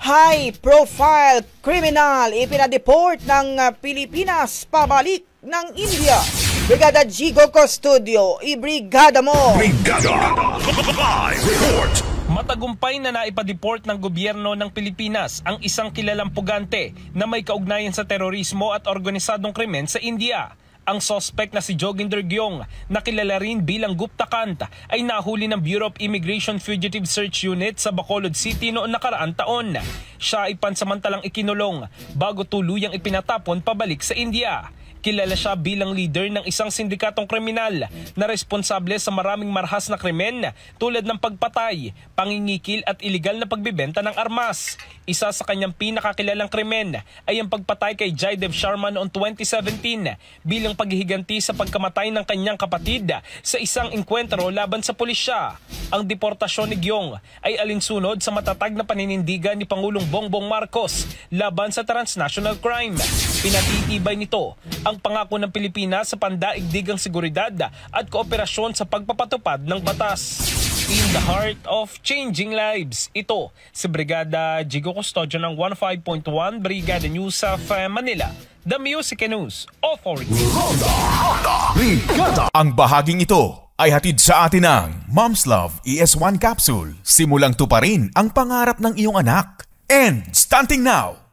high-profile criminal ipinadeport ng Pilipinas pabalik ng India. Brigada Jigo Custodio, ibrigada mo! Brigada! Live report! Matagumpay na naipadeport ng gobyerno ng Pilipinas ang isang kilalang pugante na may kaugnayan sa terorismo at organisadong krimen sa India. Ang suspect na si Joginder Gyong, na kilala rin bilang Gupta Kant, ay nahuli ng Bureau of Immigration Fugitive Search Unit sa Bacolod City noong nakaraang taon. Siya ay pansamantalang ikinulong bago tuluyang ipinatapon pabalik sa India. Kilala siya bilang leader ng isang sindikatong kriminal na responsable sa maraming marahas na krimen tulad ng pagpatay, pangingikil at iligal na pagbibenta ng armas. Isa sa kanyang pinakakilalang krimen ay ang pagpatay kay Jaidev Sharma noong 2017 bilang paghihiganti sa pagkamatay ng kanyang kapatid sa isang engkwentro laban sa pulisya. Ang deportasyon ni Gyong ay alinsunod sa matatag na paninindigan ni Pangulong Bongbong Marcos laban sa transnational crime. Pinatitibay nito ang pangako ng Pilipinas sa pandaigdigang seguridad at kooperasyon sa pagpapatupad ng batas. In the heart of changing lives, ito si Brigada Jigo Custodio ng 15.1 Brigada News of Manila, The Music and News Authority. Brigada! Ang bahaging ito ay hatid sa atin ng Mom's Love ES1 Capsule. Simulang tuparin ang pangarap ng iyong anak. And starting now!